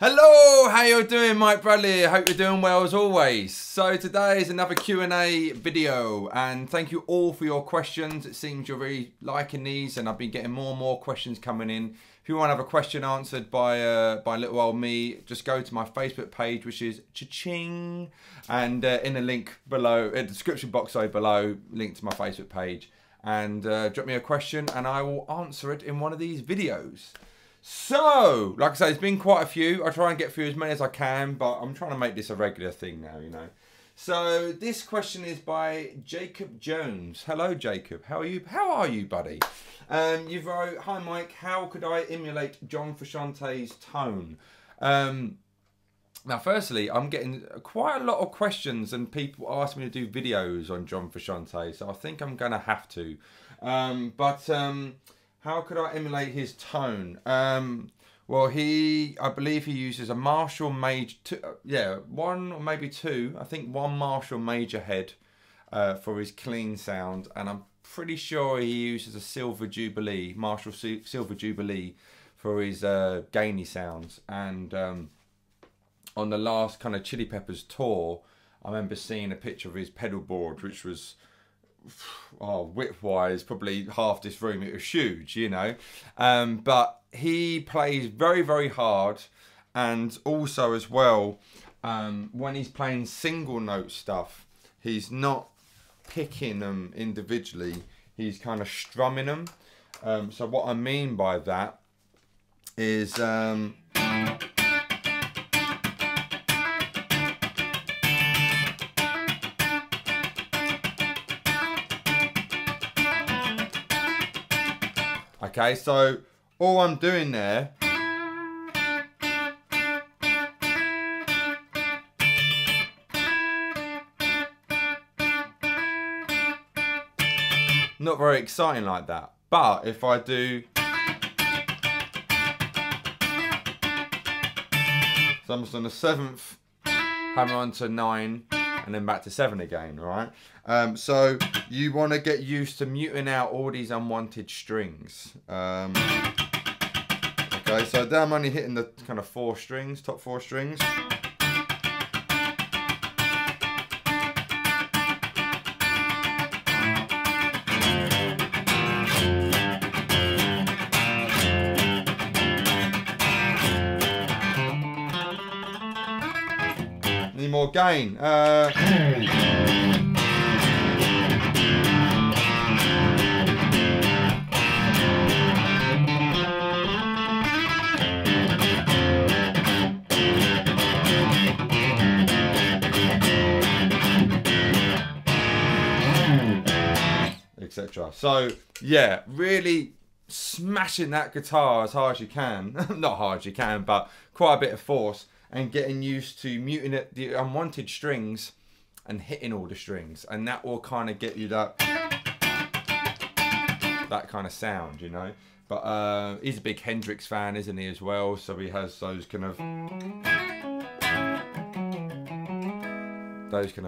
Hello, how you doing, Mike Bradley? Hope you're doing well as always. So today is another Q&A video, and thank you all for your questions. It seems you're really liking these, and I've been getting more and more questions coming in. If you want to have a question answered by little old me, just go to my Facebook page, which is cha-ching, and in the link below, in the description box below, link to my Facebook page, and drop me a question, and I will answer it in one of these videos. So, like I say, it's been quite a few. I try and get through as many as I can, but I'm trying to make this a regular thing now, you know. So, this question is by Jacob Jones. Hello, Jacob. How are you? How are you, buddy? You wrote, "Hi, Mike. How could I emulate John Frusciante's tone?" Now, firstly, I'm getting quite a lot of questions and people ask me to do videos on John Frusciante, so I think I'm going to have to. How could I emulate his tone? Well, I believe he uses a Marshall major, one or maybe two. I think one Marshall major head for his clean sound, and I'm pretty sure he uses a Silver Jubilee, Marshall Silver Jubilee, for his gainy sounds. And on the last kind of Chili Peppers tour, I remember seeing a picture of his pedal board, which was, width-wise, probably half this room. It was huge, you know. But he plays very, very hard, and also as well, when he's playing single note stuff, he's not picking them individually. He's kind of strumming them. So what I mean by that is, okay, so all I'm doing there not very exciting like that. But if I do, so I'm just on the 7th, hammer on to 9, and then back to 7 again, all right? So you want to get used to muting out all these unwanted strings. Okay, so there I'm only hitting the kind of 4 strings, top 4 strings. Need more gain. Etc. So yeah, really smashing that guitar as hard as you can. Not hard as you can, but quite a bit of force, and getting used to muting it, the unwanted strings, and hitting all the strings, and that will kind of get you that kind of sound, you know. But he's a big Hendrix fan, isn't he, as well? So he has those kind of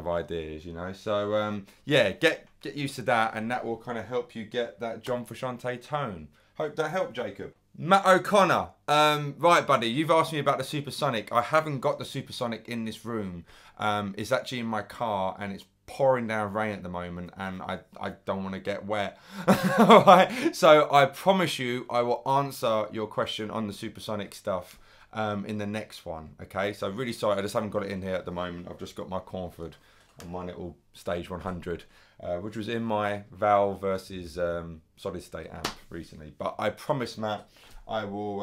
ideas, you know. So yeah, get used to that, and that will kind of help you get that John Frusciante tone. Hope that helped, Jacob. Matt O'Connor, right, buddy, you've asked me about the Supersonic. I haven't got the Supersonic in this room. It's actually in my car, and it's pouring down rain at the moment, and I don't want to get wet. All right, so I promise you I will answer your question on the Supersonic stuff in the next one. Okay, so really sorry, I just haven't got it in here at the moment. I've just got my Cornford and my little Stage 100, which was in my Valve versus solid state amp recently. But I promise, Matt, I will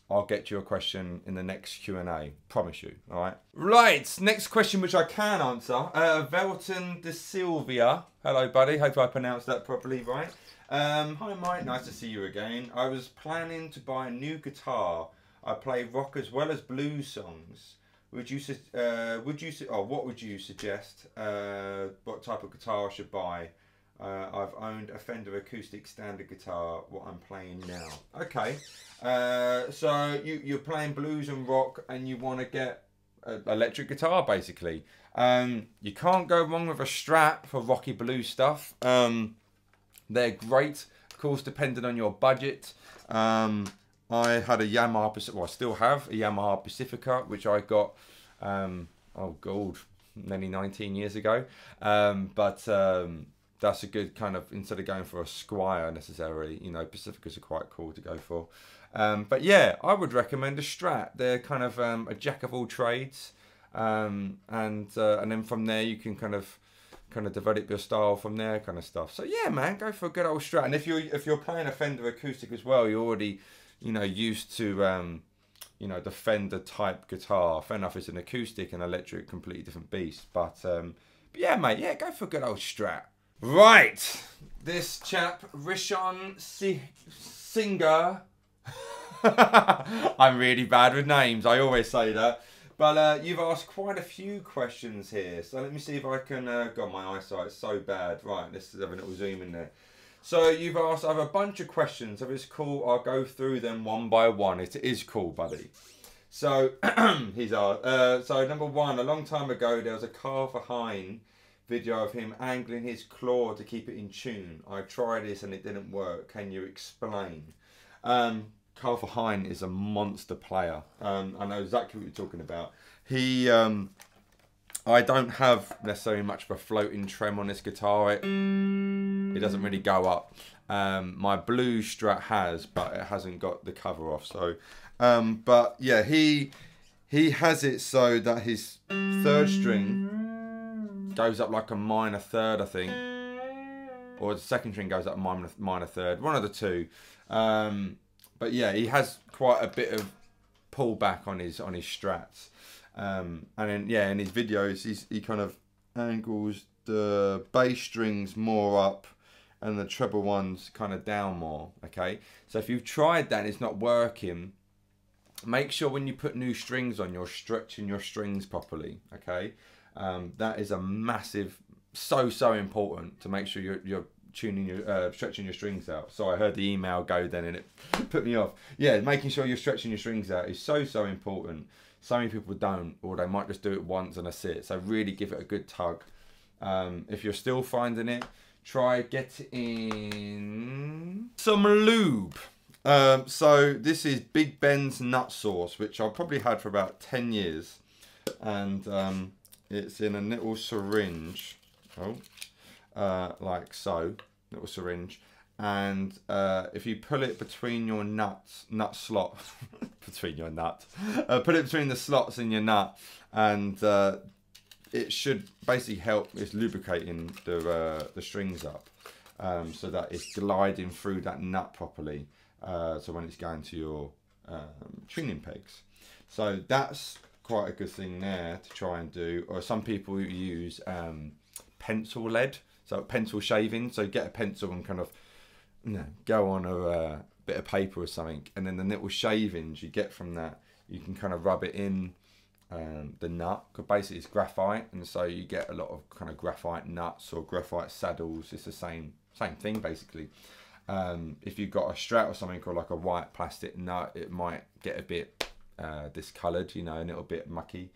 I'll get you a question in the next Q&A. Promise you. All right. Right. Next question, which I can answer. Velton De Silvia. Hello, buddy. Hope I pronounced that properly, right? Hi, Mike. Nice to see you again. I was planning to buy a new guitar. I play rock as well as blues songs. What would you suggest? What type of guitar I should buy? I've owned a Fender acoustic standard guitar, what I'm playing now. Okay, so you're playing blues and rock, and you want to get an electric guitar, basically. You can't go wrong with a Strat for rocky blues stuff. They're great, of course, depending on your budget. I had a Yamaha, well, I still have a Yamaha Pacifica, which I got, oh god, nearly 19 years ago. That's a good kind of, instead of going for a Squire necessarily, you know, Pacificas are quite cool to go for. But yeah, I would recommend a Strat. They're kind of a jack of all trades, and then from there you can kind of develop your style from there, kind of stuff. So yeah, man, go for a good old Strat. And if you're playing a Fender acoustic as well, you're already, you know, used to you know, the Fender type guitar. Fair enough, it's an acoustic and electric, completely different beast. But yeah, mate, yeah, go for a good old Strat. Right, this chap, Rishon Singer. I'm really bad with names, I always say that. But you've asked quite a few questions here. So let me see if I can, God, my eyesight's so bad. Right, let's have a little zoom in there. So you've asked, I have a bunch of questions. If it's cool, I'll go through them one by one. It is cool, buddy. So, he's asked, so number one, a long time ago, there was a Verheyen video of him angling his claw to keep it in tune. I tried this and it didn't work. Can you explain? Verheyen is a monster player. I know exactly what you're talking about. He, I don't have necessarily much of a floating trem on this guitar. It doesn't really go up. My blue Strat has, but it hasn't got the cover off. So, but yeah, he has it so that his third string goes up like a minor third, I think, or the second string goes up minor third, one of the two. But yeah, he has quite a bit of pullback on his Strats, and then yeah, in his videos, he kind of angles the bass strings more up and the treble ones kind of down more. Okay, so if you've tried that and it's not working, make sure when you put new strings on, you're stretching your strings properly. Okay. That is a massive, so important to make sure you're tuning your stretching your strings out. So I heard the email go then and it put me off. Yeah, making sure you're stretching your strings out is so important. So many people don't, or they might just do it once and that's it. So really give it a good tug. If you're still finding it, try getting some lube. So this is Big Ben's nut sauce, which I've probably had for about 10 years, and it's in a little syringe, like so, little syringe. And if you pull it between your nut slot, between your nut, put it between the slots in your nut, and it should basically help. It's lubricating the strings up, so that it's gliding through that nut properly. So when it's going to your tuning pegs, so that's quite a good thing there to try and do. Or some people use pencil lead, so pencil shaving. So get a pencil and kind of, you know, go on a bit of paper or something, and then the little shavings you get from that, you can kind of rub it in the nut, because basically it's graphite, and so you get a lot of kind of graphite nuts or graphite saddles. It's the same thing basically. If you've got a Strat or something, or like a white plastic nut, it might get a bit discoloured, you know, a little bit mucky,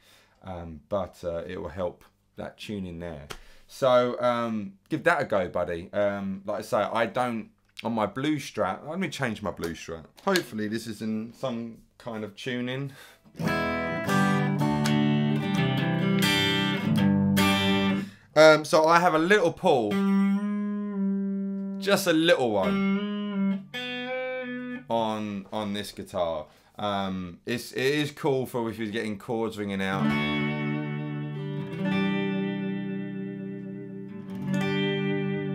but it will help that tuning there. So give that a go, buddy. Like I say, I don't, on my blue Strat, let me change my blue Strat. Hopefully this is in some kind of tuning. So I have a little pull, just a little one, on this guitar. It is cool for if you're getting chords ringing out.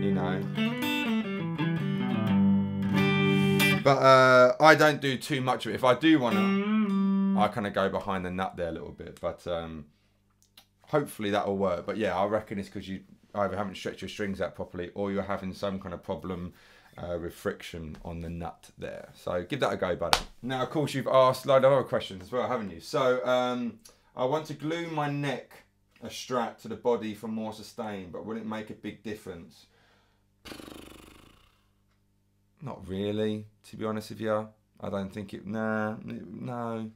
You know. But I don't do too much of it. If I do want to, I kind of go behind the nut there a little bit. But hopefully that will work. But yeah, I reckon it's because you either haven't stretched your strings out properly, or you're having some kind of problem with friction on the nut there. So give that a go, buddy. Now, of course, you've asked a load of other questions as well, haven't you? So I want to glue my neck, a Strat, to the body for more sustain, but will it make a big difference? Not really, to be honest with you. I don't think it, no.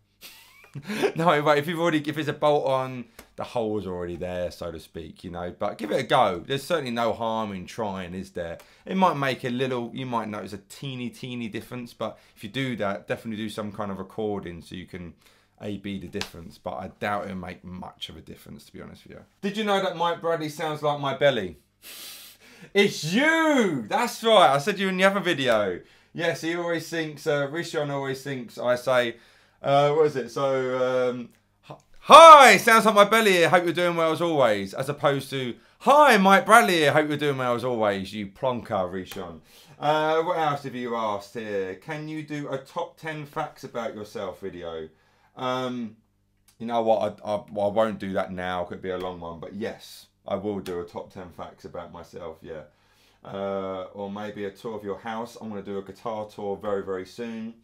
No, but if it's a bolt on, the hole's already there, so to speak, you know. But give it a go. There's certainly no harm in trying, is there? It might make a little, you might notice a teeny difference, but if you do that, definitely do some kind of recording so you can A/B the difference. But I doubt it'll make much of a difference, to be honest with you. Did you know that Mike Bradley sounds like my belly? It's you! That's right, I said you in the other video. Yes, he always thinks, Rishon always thinks I say, what is it? So, hi, sounds like my belly here, hope you're doing well as always. As opposed to, hi, Mike Bradley here, hope you're doing well as always, you plonker, Rishon. What else have you asked here? Can you do a top 10 facts about yourself video? You know what, I won't do that now, it could be a long one, but yes, I will do a top 10 facts about myself, yeah. Or maybe a tour of your house. I'm going to do a guitar tour very soon.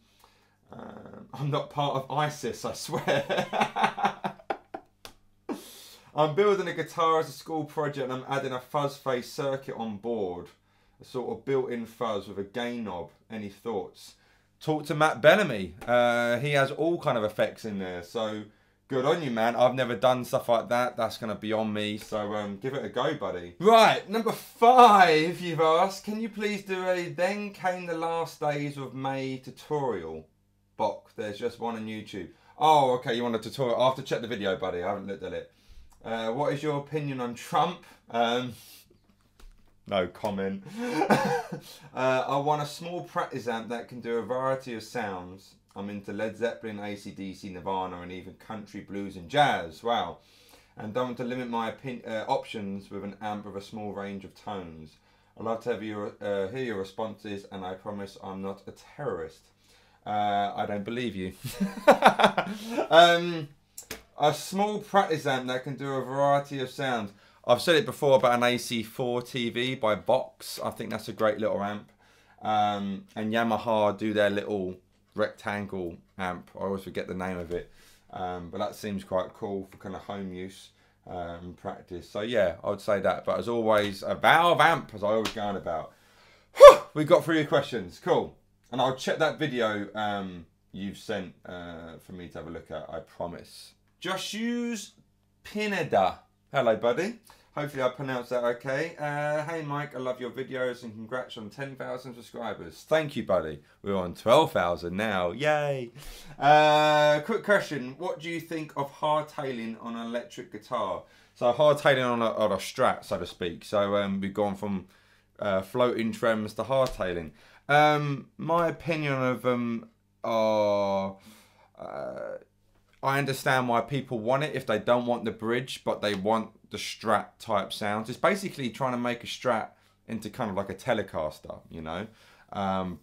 I'm not part of ISIS, I swear. I'm building a guitar as a school project and I'm adding a fuzz face circuit on board. A sort of built-in fuzz with a gain knob. Any thoughts? Talk to Matt Bellamy. He has all kind of effects in there. So good on you, man. I've never done stuff like that. That's going to be on me. So give it a go, buddy. Right, number 5, you've asked. Can you please do a Then Came the Last Days of May tutorial? Bok, there's just one on YouTube. Oh, okay, you want a tutorial. I'll have to check the video, buddy. I haven't looked at it. What is your opinion on Trump? No comment. I want a small practice amp that can do a variety of sounds. I'm into Led Zeppelin, AC/DC, Nirvana, and even country, blues, and jazz. Wow. And don't want to limit my options with an amp with a small range of tones. I'd love to have hear your responses, and I promise I'm not a terrorist. I don't believe you. A small practice amp that can do a variety of sounds. I've said it before about an AC4 TV by Box. I think that's a great little amp. And Yamaha do their little rectangle amp. I always forget the name of it. But that seems quite cool for kind of home use and practice. So yeah, I would say that. But as always, a valve amp, as I always go on about. Whew, we got through your questions. Cool. And I'll check that video you've sent for me to have a look at, I promise. Joshu's Pineda. Hello, buddy. Hopefully I pronounced that okay. Hey, Mike, I love your videos and congrats on 10,000 subscribers. Thank you, buddy. We're on 12,000 now. Yay. Quick question. What do you think of hardtailing on an electric guitar? So hardtailing on a Strat, so to speak. So we've gone from floating trems to hardtailing. My opinion of them are... I understand why people want it if they don't want the bridge, but they want the Strat type sounds. It's basically trying to make a Strat into kind of like a Telecaster, you know.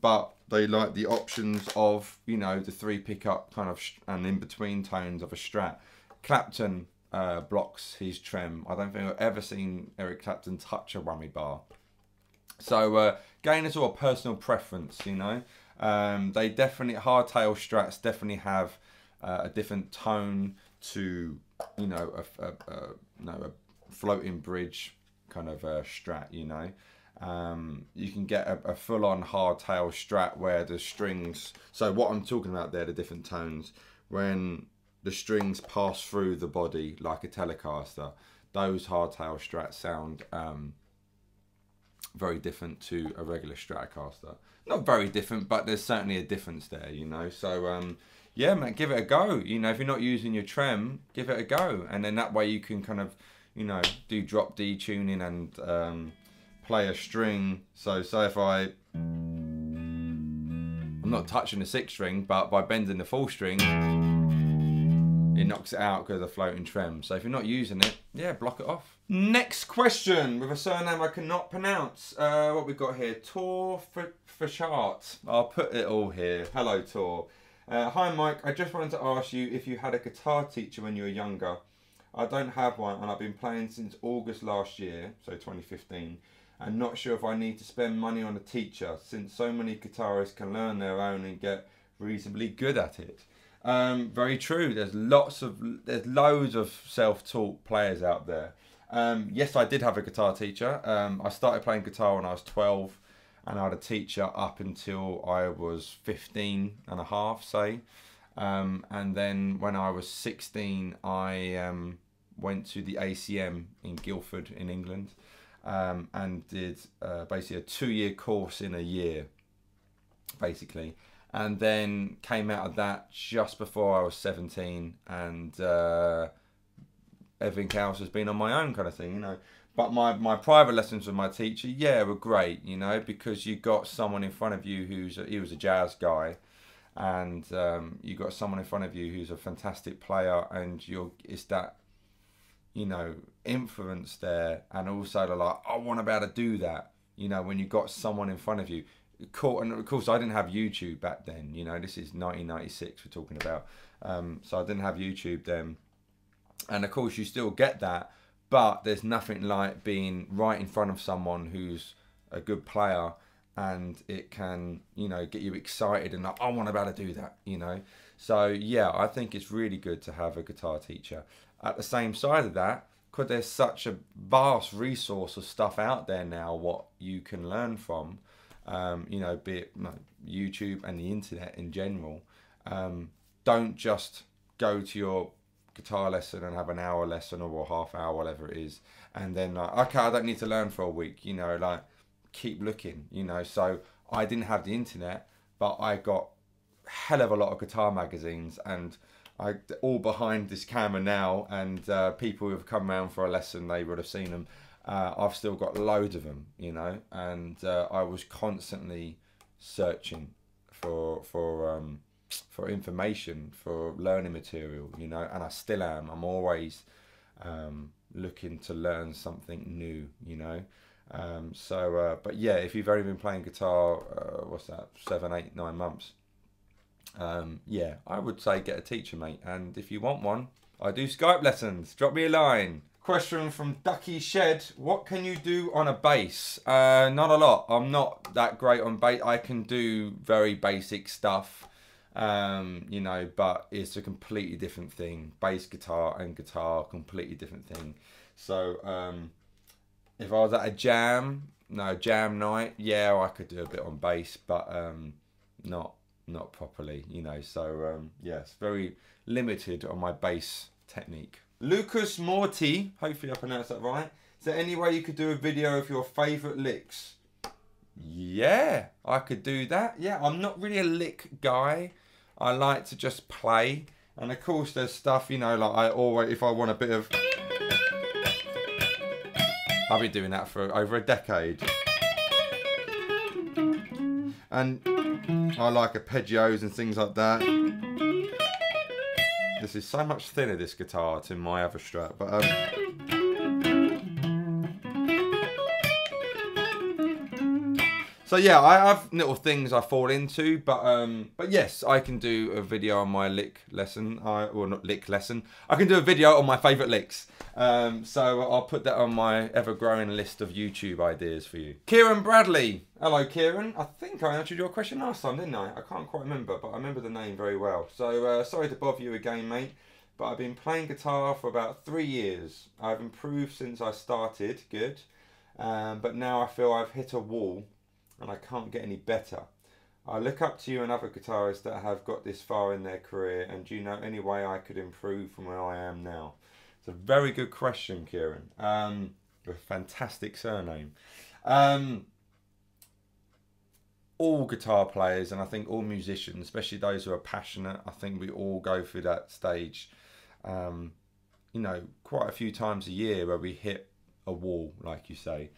But they like the options of, you know, the 3 pickup kind of and in between tones of a Strat. Clapton blocks his trem. I don't think I've ever seen Eric Clapton touch a whammy bar. So again, it's all a personal preference, you know. They definitely, hardtail Strats definitely have a different tone to, you know, a floating bridge kind of Strat, you know. You can get a full-on hardtail Strat where the strings, so what I'm talking about there, the different tones, when the strings pass through the body like a Telecaster, those hardtail Strats sound very different to a regular Stratocaster. Not very different, but there's certainly a difference there, you know. So yeah, man, give it a go. You know, if you're not using your trem, give it a go, and then that way you can kind of, you know, do drop D tuning and play a string. So say if I'm not touching the 6th string, but by bending the 4th string, it knocks it out because of the floating trem. So if you're not using it, yeah, block it off. Next question with a surname I cannot pronounce. What we got here? Tor Frusciante. I'll put it all here. Hello, Tor. Hi, Mike. I just wanted to ask you if you had a guitar teacher when you were younger. I don't have one, and I've been playing since August last year, so 2015, and not sure if I need to spend money on a teacher, since so many guitarists can learn their own and get reasonably good at it. Very true. There's loads of self-taught players out there. Yes, I did have a guitar teacher. I started playing guitar when I was 12, and I had a teacher up until I was 15 and a half, say. And then when I was 16, I went to the ACM in Guildford in England, and did basically a 2-year course in a year, basically. And then came out of that just before I was 17, and everything else has been on my own kind of thing, you know. But my private lessons with my teacher, yeah, were great, you know, because you got someone in front of you he was a jazz guy, and you got someone in front of you who's a fantastic player, and it's that, you know, influence there, and also the like, I want to be able to do that, you know, when you got someone in front of you. And of course I didn't have YouTube back then, you know, this is 1996 we're talking about, so I didn't have YouTube then, and of course you still get that, but there's nothing like being right in front of someone who's a good player, and it can, you know, get you excited and like, I want to be able to do that, you know. So yeah, I think it's really good to have a guitar teacher. At the same side of that, because there's such a vast resource of stuff out there now what you can learn from, you know, be it YouTube and the internet in general. Don't just go to your guitar lesson and have an hour lesson or a half hour, whatever it is, and then like, okay, I don't need to learn for a week, you know, like keep looking, you know. So I didn't have the internet, but I got a hell of a lot of guitar magazines, and I all behind this camera now, and people who have come around for a lesson, they would have seen them. I've still got loads of them, you know, and I was constantly searching for information, for learning material, you know, and I still am. I'm always looking to learn something new, you know. But yeah, if you've only been playing guitar, what's that, 7, 8, 9 months, yeah, I would say get a teacher, mate. And if you want one, I do Skype lessons. Drop me a line. Question from Ducky Shed. What can you do on a bass? Not a lot. I'm not that great on bass. I can do very basic stuff, you know, but it's a completely different thing. Bass guitar and guitar, completely different thing. So if I was at a jam night, yeah, I could do a bit on bass, but not properly, you know. So yes, very limited on my bass technique. Lucas Morty, hopefully I pronounced that right. Is there any way you could do a video of your favourite licks? Yeah, I could do that. Yeah, I'm not really a lick guy. I like to just play. And of course there's stuff, you know, like I always, if I want a bit of... I've been doing that for over a decade. And I like arpeggios and things like that. This is so much thinner, this guitar, to my other Strat, but so yeah, I have little things I fall into, but yes, I can do a video on my lick lesson. Well, not lick lesson. I can do a video on my favourite licks. So I'll put that on my ever-growing list of YouTube ideas for you. Kieran Bradley. Hello, Kieran. I think I answered your question last time, didn't I? I can't quite remember, but I remember the name very well. So sorry to bother you again, mate, but I've been playing guitar for about 3 years. I've improved since I started, good. But now I feel I've hit a wall and I can't get any better. I look up to you and other guitarists that have got this far in their career, and do you know any way I could improve from where I am now? It's a very good question, Kieran. A fantastic surname. All guitar players, and I think all musicians, especially those who are passionate, I think we all go through that stage, you know, quite a few times a year where we hit a wall, like you say.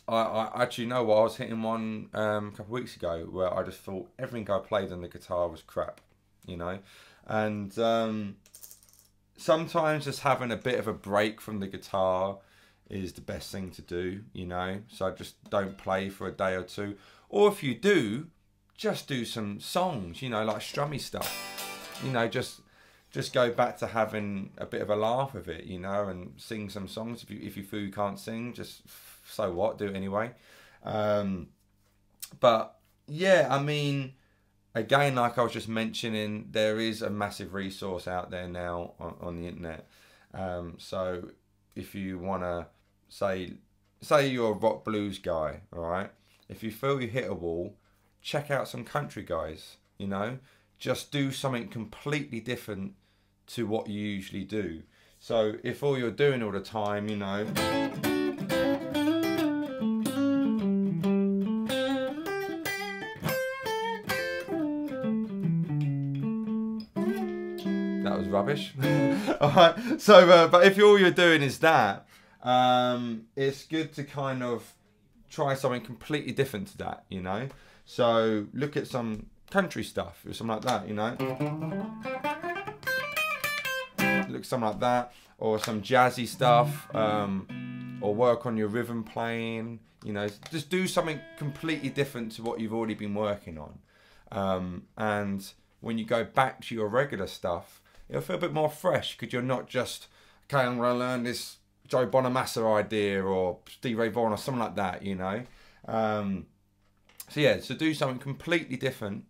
I actually know what I was hitting one a couple of weeks ago, where I just thought everything I played on the guitar was crap, you know. And sometimes just having a bit of a break from the guitar is the best thing to do, you know. So just don't play for a day or two, or if you do, just do some songs, you know, like strummy stuff, you know. Just go back to having a bit of a laugh with it, you know, and sing some songs. If you feel you can't sing, just so what, do it anyway. But yeah, I mean, again, like I was just mentioning, there is a massive resource out there now on the internet. So if you want to say you're a rock blues guy, all right, if you feel you hit a wall, check out some country guys, you know. just do something completely different to what you usually do. So if all you're doing all the time, you know, that was rubbish. Alright, so but if all you're doing is that, it's good to kind of try something completely different to that, you know. So look at some country stuff or something like that, you know. Look something like that, or some jazzy stuff, or work on your rhythm playing, you know. Just do something completely different to what you've already been working on, and when you go back to your regular stuff, it'll feel a bit more fresh, because you're not just, okay, I'm going to learn this Joe Bonamassa idea or Steve Ray Vaughan or something like that, you know. So yeah, so do something completely different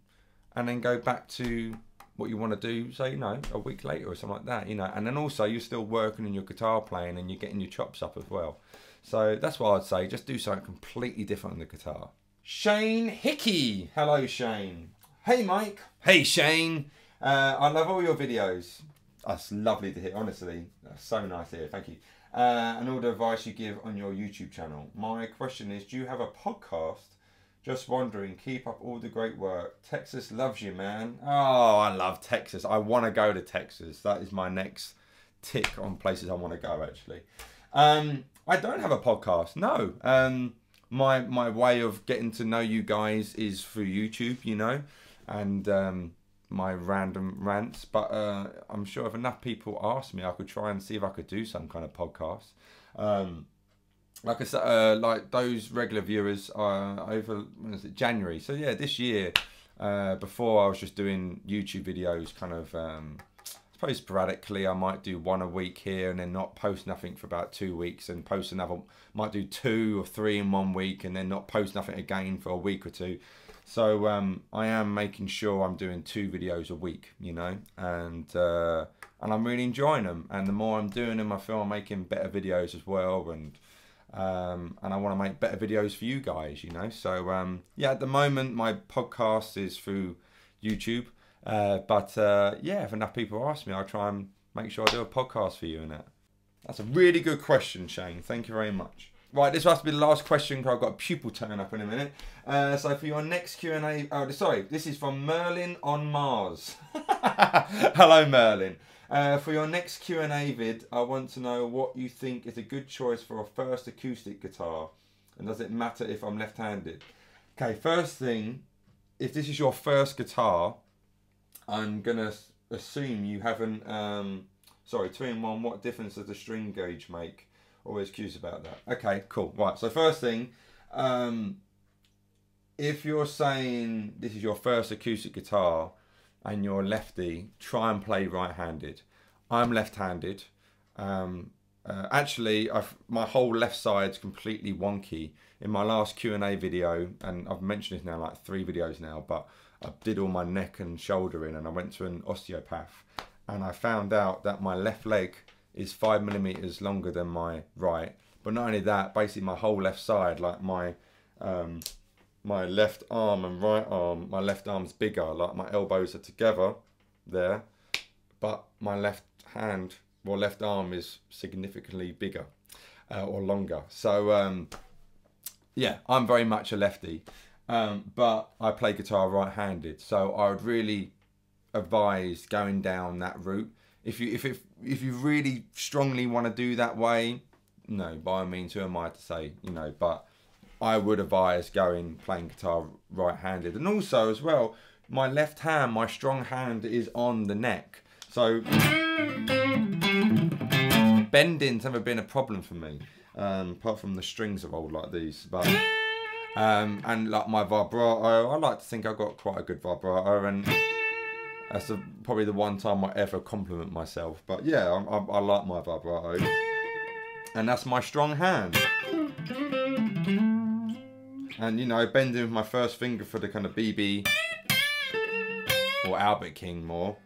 and then go back to what you want to do, say, you know, a week later or something like that, you know. And then also you're still working on your guitar playing and you're getting your chops up as well. So that's what I'd say, just do something completely different on the guitar. Shane Hickey. Hello, Shane. Hey, Mike. Hey, Shane. I love all your videos. That's lovely to hear, honestly. That's so nice to hear, thank you. And all the advice you give on your YouTube channel. My question is, do you have a podcast? Just wondering, keep up all the great work. Texas loves you, man. Oh, I love Texas. I want to go to Texas. That is my next tick on places I want to go, actually. I don't have a podcast, no. My way of getting to know you guys is through YouTube, you know, and my random rants. But I'm sure if enough people ask me, I could try and see if I could do some kind of podcast. Like I said, like those regular viewers are over, when is it, January. So yeah, this year, before I was just doing YouTube videos kind of, I suppose sporadically. I might do one a week here and then not post nothing for about 2 weeks, and post another, might do 2 or 3 in 1 week and then not post nothing again for a week or two. So I am making sure I'm doing 2 videos a week, you know, and I'm really enjoying them. And the more I'm doing them, I feel I'm making better videos as well, and I want to make better videos for you guys, you know. So yeah, at the moment my podcast is through YouTube, but yeah, if enough people ask me, I'll try and make sure I do a podcast for you and that. That's a really good question, Shane. Thank you very much. Right, this has to be the last question because I've got a pupil turn up in a minute. So for your next Q&A, oh sorry, this is from Merlin on Mars. Hello, Merlin. For your next Q&A vid, I want to know what you think is a good choice for a first acoustic guitar, and does it matter if I'm left-handed? Okay, first thing, if this is your first guitar, I'm gonna assume you haven't. Sorry, 2-in-1. What difference does the string gauge make? Always curious about that. Okay, cool. Right. So first thing, if you're saying this is your first acoustic guitar and you're lefty, try and play right-handed. I'm left-handed. Actually, my whole left side's completely wonky. In my last Q&A video, and I've mentioned this now like 3 videos now, but I did all my neck and shoulder in, and I went to an osteopath, and I found out that my left leg is 5mm longer than my right. But not only that, basically my whole left side, like my left arm and right arm, my left arm's bigger, like my elbows are together there, but my left hand or left arm is significantly bigger or longer. So yeah, I'm very much a lefty, but I play guitar right-handed, so I would really advise going down that route. If you really strongly want to do that way, no, by all means, who am I to say, you know, but I would advise playing guitar right-handed. And also as well, my left hand, my strong hand is on the neck. So bending's never been a problem for me, apart from the strings are old like these. But and like my vibrato, I like to think I've got quite a good vibrato, and that's probably the one time I ever compliment myself. But yeah, I like my vibrato, and that's my strong hand. And you know, bending with my first finger for the kind of BB or Albert King more.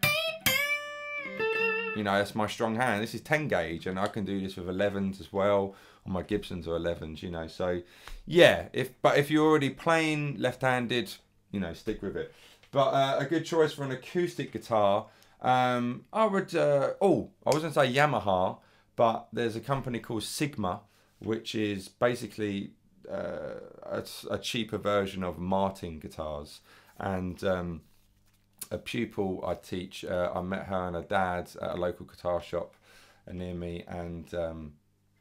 You know, that's my strong hand. This is 10 gauge, and I can do this with 11s as well. Or my Gibsons are 11s, you know. So yeah, if you're already playing left-handed, you know, stick with it. But a good choice for an acoustic guitar. I would, I was going to say Yamaha, but there's a company called Sigma, which is basically a cheaper version of Martin guitars. And a pupil I teach, I met her and her dad at a local guitar shop near me, and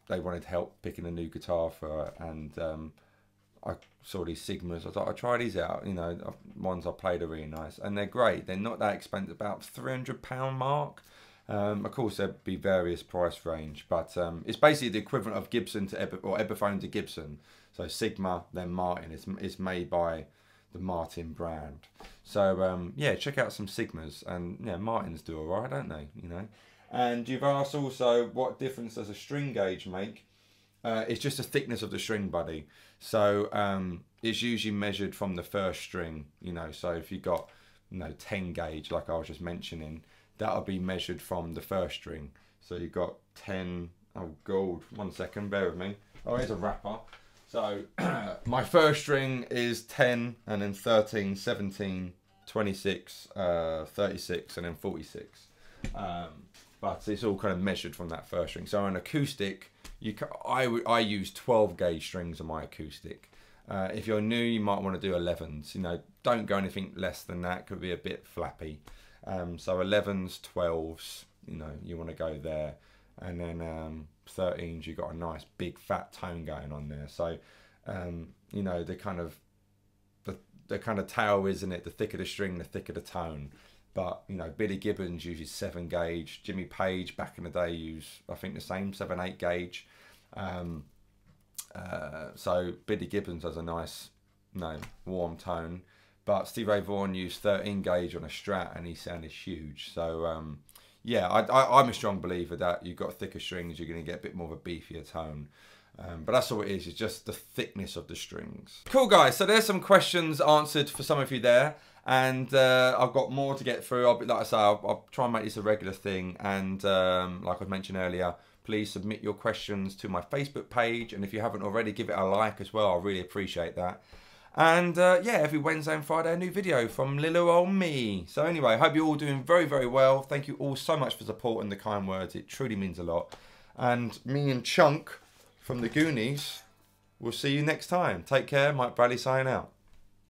they wanted help picking a new guitar for her, and I saw these Sigmas. I was like, I'll try these out. You know, ones I played are really nice, and they're great. They're not that expensive, about £300 mark. Of course, there'd be various price range, but it's basically the equivalent of Gibson to Epiphone to Gibson. So Sigma, then Martin. It's made by the Martin brand. So yeah, check out some Sigmas, and yeah, Martins do alright, don't they? You know. And you've asked also, what difference does a string gauge make? It's just the thickness of the string, buddy. So it's usually measured from the first string, you know. So if you got, you know, 10 gauge, like I was just mentioning, that'll be measured from the first string. So you've got 10, oh gold, 1 second, bear with me. Oh, here's a wrapper. So my first string is 10, and then 13, 17, 26, 36, and then 46. But it's all kind of measured from that first string. So an acoustic, I use 12 gauge strings on my acoustic. If you're new, you might want to do 11s. You know, don't go anything less than that. Could be a bit flappy. So 11s, 12s, you know, you want to go there. And then 13s, you've got a nice big fat tone going on there. So, you know, the kind of tail, isn't it? The thicker the string, the thicker the tone. But, you know, Billy Gibbons uses 7 gauge. Jimmy Page back in the day used, I think, the same 7, 8 gauge. So Billy Gibbons has a nice, you know, warm tone. But Stevie Ray Vaughan used 13 gauge on a Strat, and he sounded huge. So yeah, I'm a strong believer that you've got thicker strings, you're going to get a bit more of a beefier tone. But that's all it is. It's just the thickness of the strings. Cool, guys. So there's some questions answered for some of you there. And I've got more to get through. Like I say, I'll try and make this a regular thing. And like I mentioned earlier, please submit your questions to my Facebook page. And if you haven't already, give it a like as well. I really appreciate that. And yeah, every Wednesday and Friday, a new video from little old me. So anyway, I hope you're all doing very, very well. Thank you all so much for supporting the kind words. It truly means a lot. And me and Chunk from the Goonies, we'll see you next time. Take care. Mike Bradley signing out.